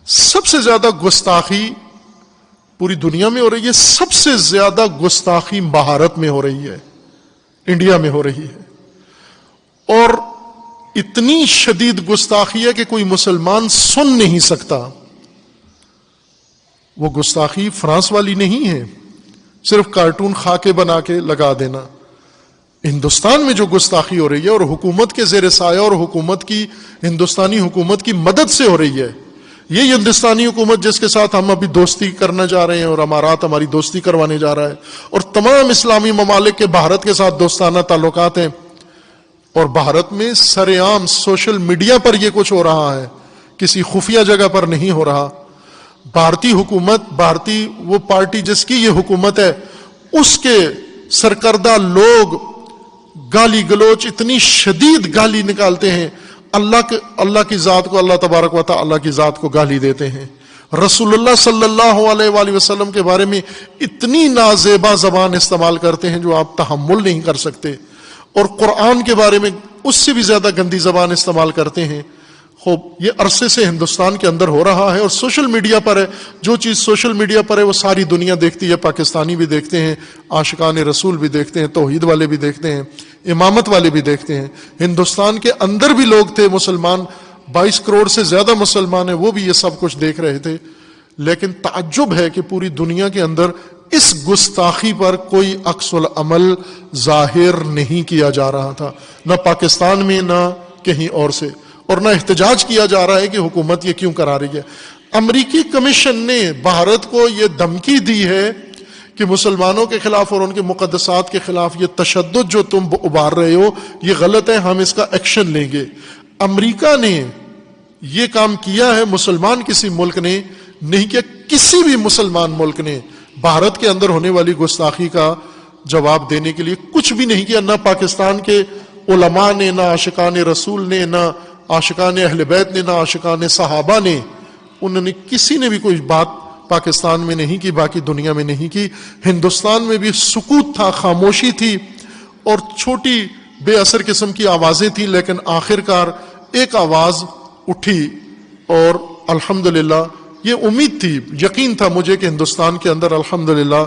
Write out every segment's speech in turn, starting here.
سب سے زیادہ گستاخی پوری دنیا میں ہو رہی ہے، سب سے زیادہ گستاخی بھارت میں ہو رہی ہے، انڈیا میں ہو رہی ہے، اور اتنی شدید گستاخی ہے کہ کوئی مسلمان سن نہیں سکتا۔ وہ گستاخی فرانس والی نہیں ہے، صرف کارٹون خاکے بنا کے لگا دینا۔ ہندوستان میں جو گستاخی ہو رہی ہے، اور حکومت کے زیر سایہ اور حکومت کی، ہندوستانی حکومت کی مدد سے ہو رہی ہے، یہ ہندوستانی حکومت جس کے ساتھ ہم ابھی دوستی کرنا جا رہے ہیں، اور امارات ہماری دوستی کروانے جا رہا ہے، اور تمام اسلامی ممالک کے بھارت کے ساتھ دوستانہ تعلقات ہیں، اور بھارت میں سر عام سوشل میڈیا پر یہ کچھ ہو رہا ہے، کسی خفیہ جگہ پر نہیں ہو رہا۔ بھارتی حکومت، بھارتی وہ پارٹی جس کی یہ حکومت ہے، اس کے سرکردہ لوگ گالی گلوچ، اتنی شدید گالی نکالتے ہیں، اللہ کی ذات کو، اللہ تبارک و تعالی کی ذات کو گالی دیتے ہیں، رسول اللہ صلی اللہ علیہ وآلہ وسلم کے بارے میں اتنی نازیبا زبان استعمال کرتے ہیں جو آپ تحمل نہیں کر سکتے، اور قرآن کے بارے میں اس سے بھی زیادہ گندی زبان استعمال کرتے ہیں۔ خوب یہ عرصے سے ہندوستان کے اندر ہو رہا ہے، اور سوشل میڈیا پر ہے، جو چیز سوشل میڈیا پر ہے وہ ساری دنیا دیکھتی ہے، پاکستانی بھی دیکھتے ہیں، عاشقان رسول بھی دیکھتے ہیں، توحید والے بھی دیکھتے ہیں، امامت والے بھی دیکھتے ہیں۔ ہندوستان کے اندر بھی لوگ تھے مسلمان، 22 کروڑ سے زیادہ مسلمان ہیں، وہ بھی یہ سب کچھ دیکھ رہے تھے، لیکن تعجب ہے کہ پوری دنیا کے اندر اس گستاخی پر کوئی عکس العمل ظاہر نہیں کیا جا رہا تھا، نہ پاکستان میں نہ کہیں اور سے، اور نہ احتجاج کیا جا رہا ہے کہ حکومت یہ کیوں کرا رہی ہے۔ امریکی کمیشن نے بھارت کو یہ دھمکی دی ہے کہ مسلمانوں کے خلاف اور ان کے مقدسات کے خلاف یہ تشدد جو تم ابھار رہے ہو یہ غلط ہے، ہم اس کا ایکشن لیں گے۔ امریکہ نے یہ کام کیا ہے، مسلمان کسی ملک نے نہیں کیا، کسی بھی مسلمان ملک نے بھارت کے اندر ہونے والی گستاخی کا جواب دینے کے لیے کچھ بھی نہیں کیا، نہ پاکستان کے علماء نے، نہ عاشقان رسول نے، نہ عاشقان اہل بیت نے، نہ عاشقان صحابہ نے، انہوں نے کسی نے بھی کوئی بات پاکستان میں نہیں کی، باقی دنیا میں نہیں کی۔ ہندوستان میں بھی سکوت تھا، خاموشی تھی، اور چھوٹی بے اثر قسم کی آوازیں تھیں، لیکن آخر کار ایک آواز اٹھی، اور الحمدللہ یہ امید تھی، یقین تھا مجھے کہ ہندوستان کے اندر الحمدللہ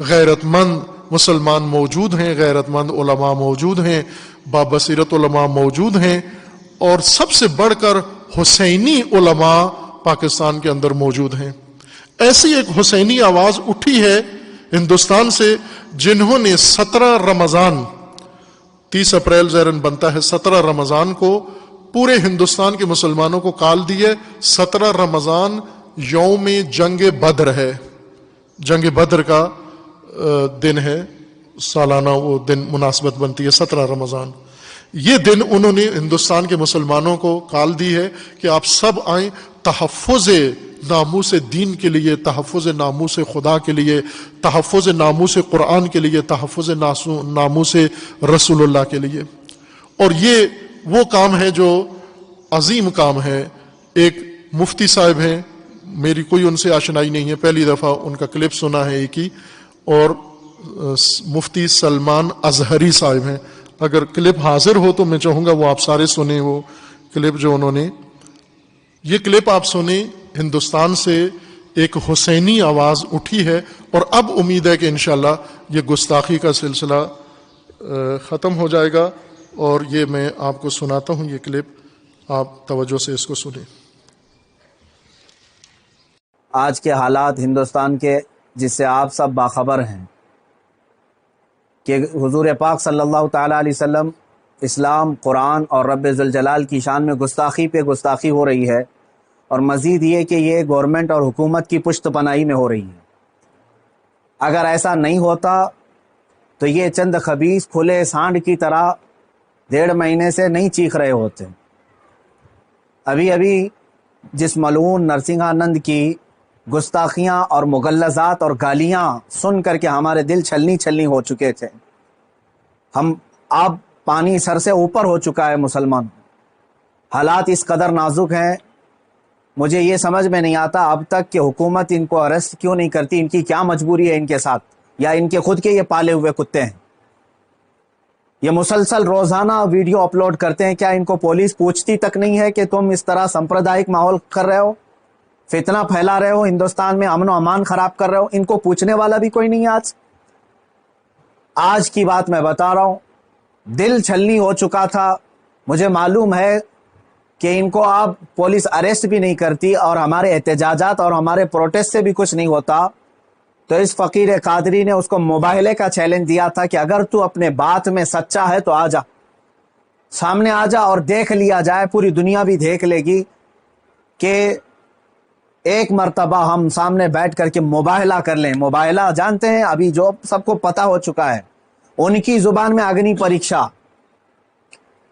غیرت مند مسلمان موجود ہیں، غیرت مند علماء موجود ہیں، بابصیرت علماء موجود ہیں، اور سب سے بڑھ کر حسینی علماء پاکستان کے اندر موجود ہیں۔ ایسی ایک حسینی آواز اٹھی ہے ہندوستان سے، جنہوں نے 17 رمضان 30 اپریل ظاہراً بنتا ہے، 17 رمضان کو پورے ہندوستان کے مسلمانوں کو کال دی ہے۔ 17 رمضان یوم جنگ بدر ہے، جنگ بدر کا دن ہے، سالانہ وہ دن مناسبت بنتی ہے 17 رمضان۔ یہ دن انہوں نے ہندوستان کے مسلمانوں کو کال دی ہے کہ آپ سب آئیں، تحفظ ناموس دین کے لیے، تحفظ ناموس خدا کے لیے، تحفظ ناموس قرآن کے لیے، تحفظ ناموس رسول اللہ کے لیے۔ اور یہ وہ کام ہے جو عظیم کام ہے۔ ایک مفتی صاحب ہیں، میری کوئی ان سے آشنائی نہیں ہے، پہلی دفعہ ان کا کلپ سنا ہے ایک ہی، اور مفتی سلمان اظہری صاحب ہیں۔ اگر کلپ حاضر ہو تو میں چاہوں گا وہ آپ سارے سنیں، وہ کلپ جو انہوں نے، یہ کلپ آپ سنیں۔ ہندوستان سے ایک حسینی آواز اٹھی ہے، اور اب امید ہے کہ انشاءاللہ یہ گستاخی کا سلسلہ ختم ہو جائے گا، اور یہ میں آپ کو سناتا ہوں، یہ کلپ آپ توجہ سے اس کو سنیں۔ آج کے حالات ہندوستان کے، جس سے آپ سب باخبر ہیں، کہ حضور پاک صلی اللہ تعالیٰ علیہ وسلم، اسلام، قرآن اور رب ذوالجلال کی شان میں گستاخی پہ گستاخی ہو رہی ہے، اور مزید یہ کہ یہ گورنمنٹ اور حکومت کی پشت پناہی میں ہو رہی ہے۔ اگر ایسا نہیں ہوتا تو یہ چند خبیث کھلے سانڈ کی طرح 1.5 مہینے سے نہیں چیخ رہے ہوتے۔ ابھی جس ملعون نرسنگھانند کی گستاخیاں اور مغلظات اور گالیاں سن کر کے ہمارے دل چھلنی چھلنی ہو چکے تھے، اب پانی سر سے اوپر ہو چکا ہے مسلمان۔ حالات اس قدر نازک ہیں، مجھے یہ سمجھ میں نہیں آتا اب تک کہ حکومت ان کو اریسٹ کیوں نہیں کرتی۔ ان کی کیا مجبوری ہے ان کے ساتھ، یا ان کے خود کے یہ پالے ہوئے کتے ہیں؟ یہ مسلسل روزانہ ویڈیو اپلوڈ کرتے ہیں، کیا ان کو پولیس پوچھتی تک نہیں ہے کہ تم اس طرح سمپردائک ماحول کر رہے ہو؟ فتنہ پھیلا رہے ہو ہندوستان میں, امن و امان خراب کر رہے ہو, ان کو پوچھنے والا بھی کوئی نہیں ہے. آج کی بات میں بتا رہا ہوں, دل چھلنی ہو چکا تھا. مجھے معلوم ہے کہ ان کو اب پولیس اریسٹ بھی نہیں کرتی اور ہمارے احتجاجات اور ہمارے پروٹیسٹ سے بھی کچھ نہیں ہوتا. تو اس فقیر قادری نے اس کو مباہلے کا چیلنج دیا تھا کہ اگر تو اپنے بات میں سچا ہے تو آ جا, سامنے آ جا اور دیکھ لیا جائے, پوری دنیا بھی دیکھ لے گی کہ ایک مرتبہ ہم سامنے بیٹھ کر کے مباہلہ کر لیں. مباہلہ جانتے ہیں, ابھی جو سب کو پتا ہو چکا ہے, ان کی زبان میں اگنی پریکشا.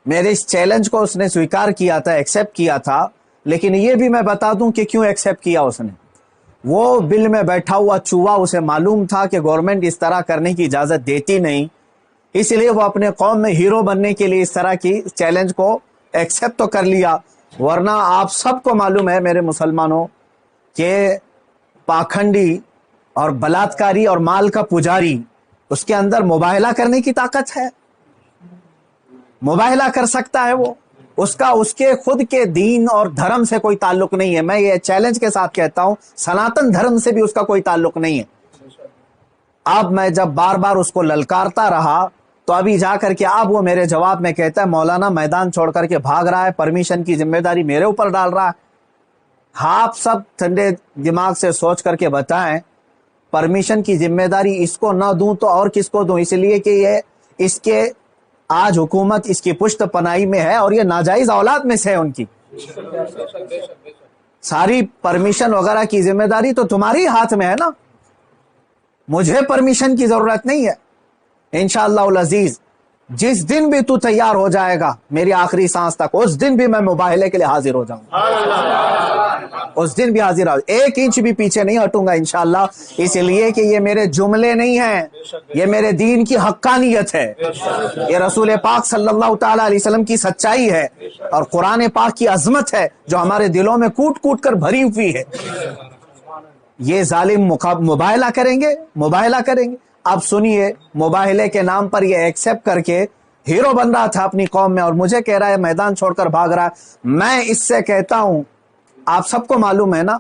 میرے اس چیلنج کو اس نے سویکار کیا تھا, ایکسیپٹ کیا تھا. لیکن یہ بھی میں بتا دوں کہ کیوں ایکسیپٹ کیا اس نے. وہ بل میں بیٹھا ہوا چوہا, اسے معلوم تھا کہ گورنمنٹ اس طرح کرنے کی اجازت دیتی نہیں, اس لیے وہ اپنے قوم میں ہیرو بننے کے لیے اس طرح کی چیلنج کو ایکسیپٹ تو کر لیا. ورنہ آپ سب کو معلوم ہے میرے مسلمانوں کہ پاکھنڈی اور بلاتکاری اور مال کا پجاری, اس کے اندر مباہلہ کرنے کی طاقت ہے, مباہلہ کر سکتا ہے. وہ اس کے خود کے دین اور دھرم سے کوئی تعلق نہیں ہے. میں یہ چیلنج کے ساتھ کہتا ہوں, سناتن دھرم سے بھی اس کا کوئی تعلق نہیں ہے. اب میں جب بار بار اس کو للکارتا رہا تو ابھی جا کر کے اب وہ میرے جواب میں کہتا ہے مولانا میدان چھوڑ کر کے بھاگ رہا ہے, پرمیشن کی ذمہ داری میرے اوپر ڈال رہا ہے. آپ سب ٹھنڈے دماغ سے سوچ کر کے بتائیں, پرمیشن کی ذمہ داری اس کو نہ دوں تو اور کس کو دوں؟ اس لیے کہ یہ اس کے آج حکومت اس کی پشت پناہی میں ہے اور یہ ناجائز اولاد میں سے ہے ان کی. ساری پرمیشن وغیرہ کی ذمہ داری تو تمہاری ہاتھ میں ہے نا, مجھے پرمیشن کی ضرورت نہیں ہے. انشاءاللہ العزیز جس دن بھی تو تیار ہو جائے گا میری آخری سانس تک, اس دن بھی میں مباہلے کے لیے حاضر ہو جاؤں گا, اس دن بھی حاضر ہوں, 1 انچ بھی پیچھے نہیں ہٹوں گا انشاءاللہ. اس لیے کہ یہ میرے جملے نہیں ہیں, یہ میرے دین کی حقانیت ہے, یہ رسول پاک صلی اللہ تعالی علیہ وسلم کی سچائی ہے اور قرآن پاک کی عظمت ہے جو ہمارے دلوں میں کوٹ کوٹ کر بھری ہوئی ہے. یہ ظالم مباہلہ کریں گے, مباہلہ کریں گے. اب سنیے, مباہلے کے نام پر یہ ایکسیپٹ کر کے ہیرو بن رہا تھا اپنی قوم میں, اور مجھے کہہ رہا ہے میدان چھوڑ کر بھاگ رہا ہے. میں اس سے کہتا ہوں, آپ سب کو معلوم ہے نا,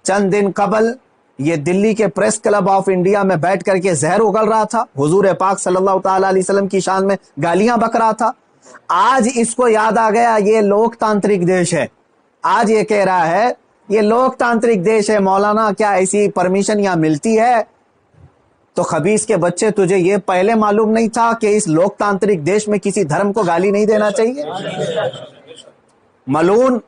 چند دن قبل یہ دلی کے پریس کلب آف انڈیا میں بیٹھ کر کے زہر اگل رہا تھا, حضور پاک صلی اللہ تعالی علیہ وسلم کی شان میں گالیاں بک رہا تھا. آج اس کو یاد آ گیا یہ لوک تانترک دیش ہے. آج یہ کہہ رہا ہے یہ لوک تانترک دیش ہے, مولانا کیا ایسی پرمیشن یہاں ملتی ہے؟ تو خبیث کے بچے, تجھے یہ پہلے معلوم نہیں تھا کہ اس لوک تانترک دیش میں کسی دھرم کو گالی نہیں دینا چاہیے؟ ملعون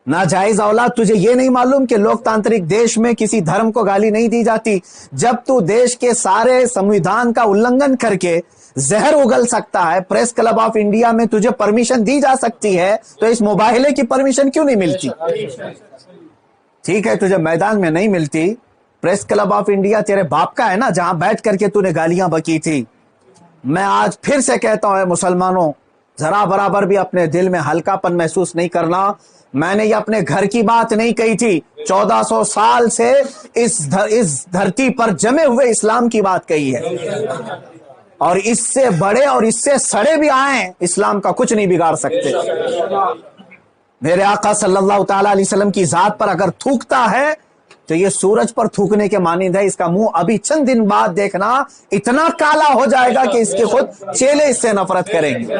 ناجائز اولاد, تجھے یہ نہیں معلوم کہ لوک تانترک دیش میں کسی دھرم کو گالی نہیں دی جاتی؟ جب تو دیش کے سارے سمویدھان کا النگھن کر کے زہر اگل سکتا ہے, پریس کلب آف انڈیا میں تجھے پرمیشن دی جا سکتی ہے, تو اس مباہلے کی پرمیشن کیوں نہیں ملتی؟ ٹھیک ہے تجھے میدان میں نہیں ملتی, پریس کلب آف انڈیا تیرے باپ کا ہے نا, جہاں بیٹھ کر کے تو نے گالیاں بکی تھی. میں آج پھر سے کہتا ہوں, اے مسلمانوں, ذرا برابر بھی اپنے دل میں ہلکا پن محسوس نہیں کرنا. میں نے یہ اپنے گھر کی بات نہیں کہی تھی, 1400 سال سے اس دھرتی پر جمے ہوئے اسلام کی بات کہی ہے, اور اس سے بڑے اور اس سے سڑے بھی آئیں, اسلام کا کچھ نہیں بگاڑ سکتے. میرے آقا صلی اللہ تعالی علیہ وسلم کی ذات پر اگر تھوکتا ہے تو یہ سورج پر تھوکنے کے مانند ہے. اس کا منہ ابھی چند دن بعد دیکھنا اتنا کالا ہو جائے گا کہ اس کے خود چیلے اس سے نفرت کریں گے.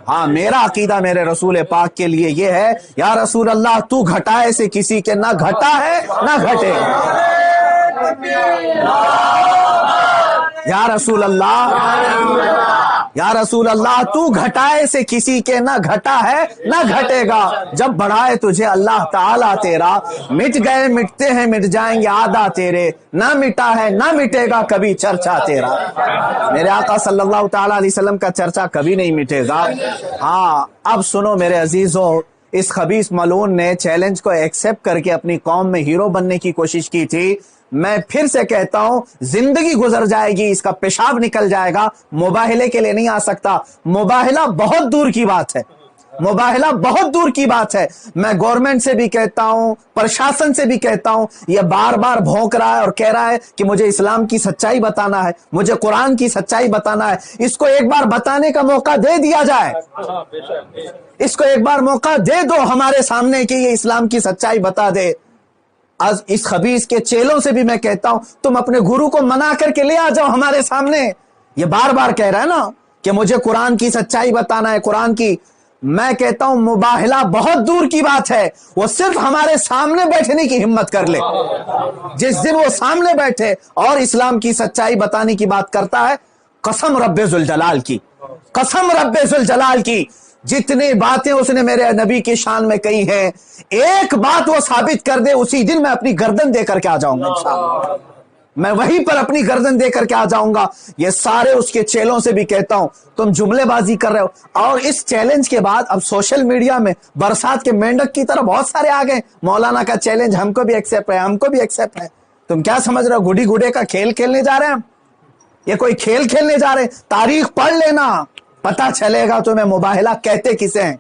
ہاں, میرا عقیدہ میرے رسول پاک کے لیے یہ ہے, یا رسول اللہ تو گھٹائے سے کسی کے نہ گھٹا ہے نہ گھٹے. یا رسول اللہ, یا رسول اللہ تو گھٹائے سے کسی کے نہ گھٹا ہے نہ گھٹے گا. جب بڑھائے تجھے اللہ تعالیٰ تیرا, مٹ گئے مٹتے ہیں مٹ جائیں گے آدھا تیرے, نہ مٹا ہے نہ مٹے گا کبھی چرچا تیرا. میرے آقا صلی اللہ تعالیٰ علیہ وسلم کا چرچا کبھی نہیں مٹے گا. ہاں, اب سنو میرے عزیزوں, اس خبیث ملعون نے چیلنج کو ایکسیپٹ کر کے اپنی قوم میں ہیرو بننے کی کوشش کی تھی. میں پھر سے کہتا ہوں, زندگی گزر جائے گی, اس کا پیشاب نکل جائے گا, مباہلے کے لیے نہیں آ سکتا. مباہلہ بہت دور کی بات ہے, مباہلہ بہت دور کی بات ہے. میں گورنمنٹ سے بھی کہتا ہوں, پرشاسن سے بھی کہتا ہوں, یہ بار بار بھونک رہا ہے اور کہہ رہا ہے کہ مجھے اسلام کی سچائی بتانا ہے, مجھے قرآن کی سچائی بتانا ہے. اس کو ایک بار بتانے کا موقع دے دیا جائے, اس کو ایک بار موقع دے دو ہمارے سامنے کہ یہ اسلام کی سچائی بتا دے. اس خبیث کے چیلوں سے بھی میں کہتا ہوں تم اپنے گرو کو منا کر کے لے آ جاؤ ہمارے سامنے. یہ بار بار کہہ رہا ہے نا کہ مجھے قرآن کی سچائی بتانا ہے, قرآن کی. میں کہتا ہوں مباہلہ بہت دور کی بات ہے, وہ صرف ہمارے سامنے بیٹھنے کی ہمت کر لے. جس دن وہ سامنے بیٹھے اور اسلام کی سچائی بتانے کی بات کرتا ہے, قسم رب ذوالجلال کی, قسم رب ذوالجلال کی, جتنی باتیں اس نے میرے نبی کی شان میں کہی ہیں, ایک بات وہ ثابت کر دے, اسی دن میں اپنی گردن دے کر کے آ جاؤں گا انشاءاللہ. میں وہیں پر اپنی گردن دے کر کے آ جاؤں گا. یہ سارے اس کے چیلوں سے بھی کہتا ہوں تم جملے بازی کر رہے ہو. اور اس چیلنج کے بعد اب سوشل میڈیا میں برسات کے مینڈک کی طرح بہت سارے آ گئے. مولانا کا چیلنج ہم کو بھی ایکسپٹ ہے, ہم کو بھی ایکسپٹ ہے. تم کیا سمجھ رہے ہو گڈی گڈے کا کھیل کھیلنے جا رہے ہیں ہم؟ یہ کوئی کھیل کھیلنے جا رہے ہیں؟ تاریخ پڑھ لینا, پتا چلے گا تمہیں مباہلہ کہتے کسے ہیں.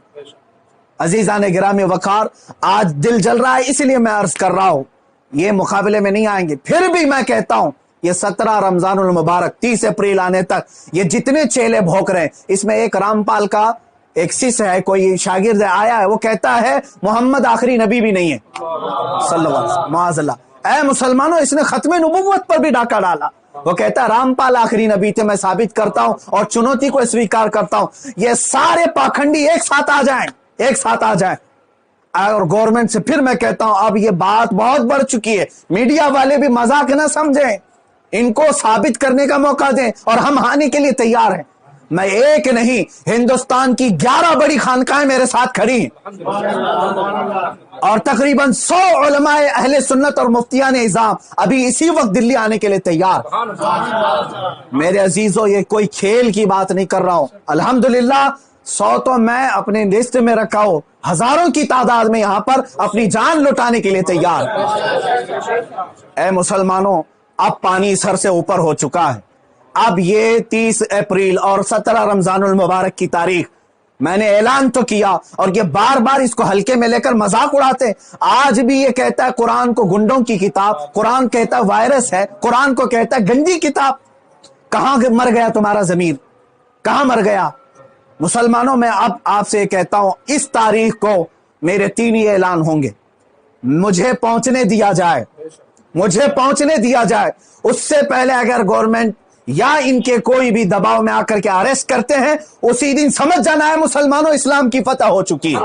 عزیزان گرامی وقار, آج دل جل رہا ہے اس لیے میں عرض کر رہا ہوں, یہ مقابلے میں نہیں آئیں گے. پھر بھی میں کہتا ہوں یہ 17 رمضان المبارک 30 اپریل آنے تک یہ جتنے چیلے بھوک رہے ہیں, اس میں ایک رامپال کا ایک سس ہے, کوئی شاگرد آیا ہے, وہ کہتا ہے محمد آخری نبی بھی نہیں ہے صلی اللہ علیہ وسلم. معاذ اللہ. اے مسلمانوں, اس نے ختم نبوت پر بھی ڈاکہ ڈالا. وہ کہتا ہے رامپال آخری نبی تھے, میں ثابت کرتا ہوں اور چنوتی کو اسویکار کرتا ہوں. یہ سارے پاکھنڈی ایک ساتھ آ جائیں, ایک ساتھ آ جائیں. اور گورنمنٹ سے پھر میں کہتا ہوں اب یہ بات بہت بڑھ چکی ہے, میڈیا والے بھی مذاق نہ سمجھیں, ان کو ثابت کرنے کا موقع دیں اور ہم آنے کے لیے تیار ہیں. میں ایک نہیں, ہندوستان کی 11 بڑی خانقاہیں میرے ساتھ کھڑی ہیں اور تقریباً 100 علماء اہل سنت اور مفتیان اعظام ابھی اسی وقت دلی آنے کے لیے تیار. میرے عزیزوں, یہ کوئی کھیل کی بات نہیں کر رہا ہوں. الحمدللہ 100 تو میں اپنے لسٹ میں رکھا ہوں, ہزاروں کی تعداد میں یہاں پر اپنی جان لٹانے کے لیے تیار. اے مسلمانوں, اب پانی سر سے اوپر ہو چکا ہے. اب یہ 30 اپریل اور 17 رمضان المبارک کی تاریخ میں نے اعلان تو کیا, اور یہ بار بار اس کو ہلکے میں لے کر مذاق اڑاتے. آج بھی یہ کہتا ہے قرآن کو گنڈوں کی کتاب, قرآن کہتا ہے وائرس ہے, قرآن کو کہتا ہے گندی کتاب. کہاں مر گیا تمہارا ضمیر, کہاں مر گیا؟ مسلمانوں, میں اب آپ سے کہتا ہوں اس تاریخ کو میرے 3 ہی اعلان ہوں گے. مجھے پہنچنے دیا جائے, مجھے پہنچنے دیا جائے. اس سے پہلے اگر گورنمنٹ یا ان کے کوئی بھی دباؤ میں آ کر کے اریسٹ کرتے ہیں, اسی دن سمجھ جانا ہے مسلمانوں اسلام کی فتح ہو چکی ہے.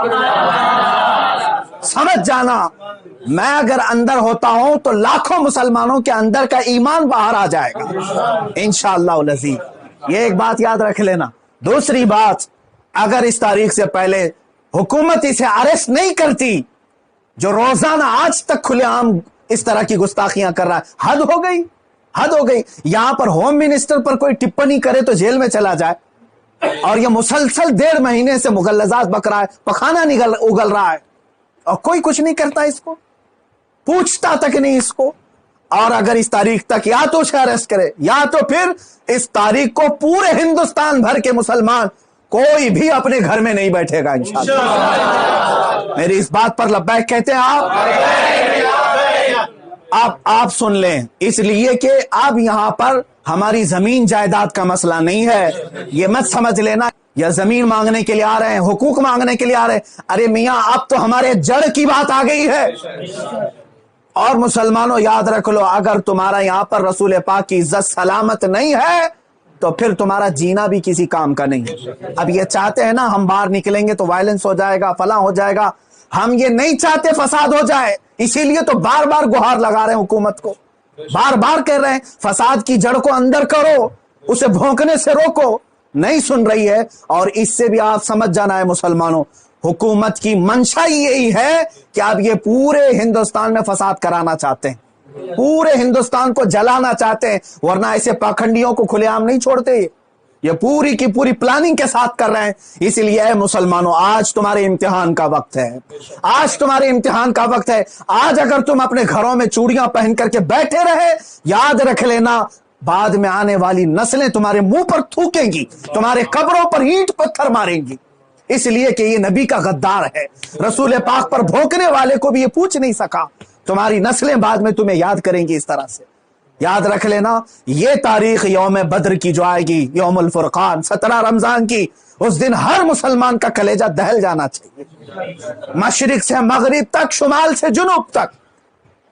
سمجھ جانا, میں اگر اندر ہوتا ہوں تو لاکھوں مسلمانوں کے اندر کا ایمان باہر آ جائے گا انشاءاللہ العزیز. یہ ایک بات یاد رکھ لینا. دوسری بات, اگر اس تاریخ سے پہلے حکومت اسے اریسٹ نہیں کرتی, جو روزانہ آج تک کھلے عام اس طرح کی گستاخیاں کر رہا ہے, حد ہو گئی, حد ہو گئی. یہاں پر ہوم منسٹر پر کوئی ٹپنی کرے تو جیل میں چلا جائے, اور یہ مسلسل 1.5 مہینے سے مغلظات بک رہا ہے, پخانہ اگل رہا ہے, اور کوئی کچھ نہیں کرتا, اس کو پوچھتا تک نہیں اس کو. اور اگر اس تاریخ تک یا تو اسے اریسٹ کرے, یا تو پھر اس تاریخ کو پورے ہندوستان بھر کے مسلمان کوئی بھی اپنے گھر میں نہیں بیٹھے گا انشاءاللہ. میری اس بات پر لبیک کہتے ہیں آپ سن لیں, اس لیے کہ اب یہاں پر ہماری زمین جائیداد کا مسئلہ نہیں ہے. یہ مت سمجھ لینا یا زمین مانگنے کے لیے آ رہے ہیں, حقوق مانگنے کے لیے آ رہے ہیں. ارے میاں, اب تو ہمارے جڑ کی بات آ گئی ہے. اور مسلمانوں یاد رکھ لو, اگر تمہارا یہاں پر رسول پاک کی عزت سلامت نہیں ہے تو پھر تمہارا جینا بھی کسی کام کا نہیں ہے. اب یہ چاہتے ہیں نا ہم باہر نکلیں گے تو وائلنس ہو جائے گا, فلاں ہو جائے گا. ہم یہ نہیں چاہتے فساد ہو جائے, اسی لیے تو بار بار گہار لگا رہے ہیں حکومت کو, بار بار کہہ رہے ہیں فساد کی جڑ کو اندر کرو, اسے بھونکنے سے روکو. نہیں سن رہی ہے. اور اس سے بھی آپ سمجھ جانا ہے مسلمانوں, حکومت کی منشا یہی ہے کہ آپ یہ پورے ہندوستان میں فساد کرانا چاہتے ہیں, پورے ہندوستان کو جلانا چاہتے ہیں, ورنہ ایسے پاکھنڈیوں کو کھلے عام نہیں چھوڑتے. یہ پوری کی پوری پلاننگ کے ساتھ کر رہے ہیں. اس لیے اے مسلمانوں, آج تمہارے امتحان کا وقت ہے, آج تمہارے امتحان کا وقت ہے. آج اگر تم اپنے گھروں میں چوڑیاں پہن کر کے بیٹھے رہے, یاد رکھ لینا بعد میں آنے والی نسلیں تمہارے منہ پر تھوکیں گی, تمہارے قبروں پر اینٹ پتھر ماریں گی. اس لیے کہ یہ نبی کا غدار ہے, رسول پاک پر بھونکنے والے کو بھی یہ پوچھ نہیں سکا. تمہاری نسلیں بعد میں تمہیں یاد کریں گی اس طرح سے. یاد رکھ لینا, یہ تاریخ یوم بدر کی جو آئے گی, یوم الفرقان 17 رمضان کی, اس دن ہر مسلمان کا کلیجہ دہل جانا چاہیے, مشرق سے مغرب تک, شمال سے جنوب تک.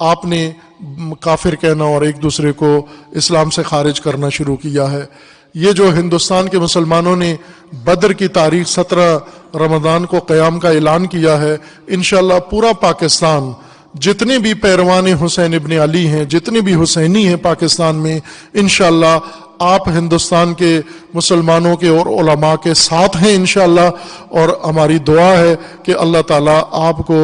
آپ نے کافر کہنا اور ایک دوسرے کو اسلام سے خارج کرنا شروع کیا ہے۔ یہ جو ہندوستان کے مسلمانوں نے بدر کی تاریخ 17 رمضان کو قیام کا اعلان کیا ہے، انشاءاللہ پورا پاکستان، جتنے بھی پیروان حسین ابن علی ہیں، جتنے بھی حسینی ہیں پاکستان میں، انشاءاللہ آپ ہندوستان کے مسلمانوں کے اور علماء کے ساتھ ہیں انشاءاللہ، اور ہماری دعا ہے کہ اللہ تعالیٰ آپ کو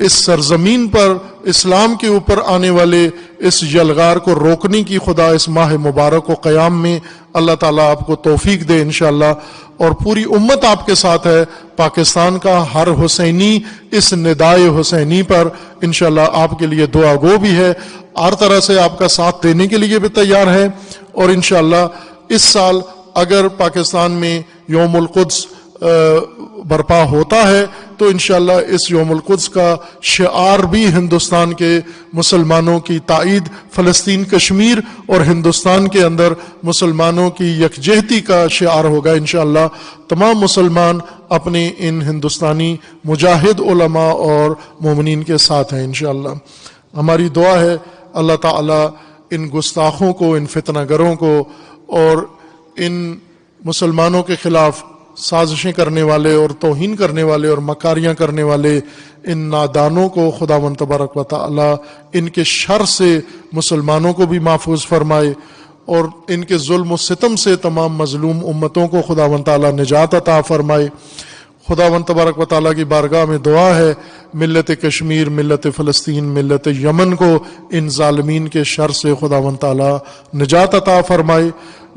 اس سرزمین پر اسلام کے اوپر آنے والے اس یلغار کو روکنے کی خدا اس ماہ مبارک و قیام میں اللہ تعالیٰ آپ کو توفیق دے انشاءاللہ، اور پوری امت آپ کے ساتھ ہے۔ پاکستان کا ہر حسینی اس ندائے حسینی پر انشاءاللہ آپ کے لیے دعا گو بھی ہے، ہر طرح سے آپ کا ساتھ دینے کے لیے بھی تیار ہے۔ اور انشاءاللہ اس سال اگر پاکستان میں یوم القدس برپا ہوتا ہے تو انشاءاللہ اس یوم القدس کا شعار بھی ہندوستان کے مسلمانوں کی تائید، فلسطین، کشمیر اور ہندوستان کے اندر مسلمانوں کی یکجہتی کا شعار ہوگا انشاءاللہ۔ تمام مسلمان اپنے ان ہندوستانی مجاہد علماء اور مومنین کے ساتھ ہیں انشاءاللہ۔ ہماری دعا ہے اللہ تعالیٰ ان گستاخوں کو، ان فتنہ گروں کو اور ان مسلمانوں کے خلاف سازشیں کرنے والے اور توہین کرنے والے اور مکاریاں کرنے والے ان نادانوں کو خداوند تبارک و تعالی ان کے شر سے مسلمانوں کو بھی محفوظ فرمائے، اور ان کے ظلم و ستم سے تمام مظلوم امتوں کو خداوند تعالی نجات عطا فرمائے۔ خداوند تبارک و تعالیٰ کی بارگاہ میں دعا ہے ملت کشمیر، ملت فلسطین، ملت یمن کو ان ظالمین کے شر سے خداوند تعالیٰ نجات عطا فرمائے۔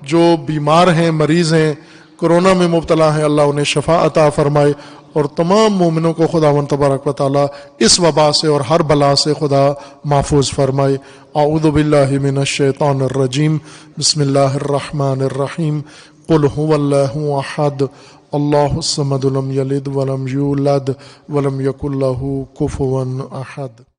جو بیمار ہیں، مریض ہیں، کورونا میں مبتلا ہیں، اللہ انہیں شفا عطا فرمائے، اور تمام مومنوں کو خداوند تبارک و تعالیٰ اس وبا سے اور ہر بلا سے خدا محفوظ فرمائے۔ اعوذ باللہ من الشیطان الرجیم، بسم اللہ الرحمن الرحیم، قل هو اللہ احد اللہ الصمد لم یلد ولم یولد ولم یکن لہ کفوا احد۔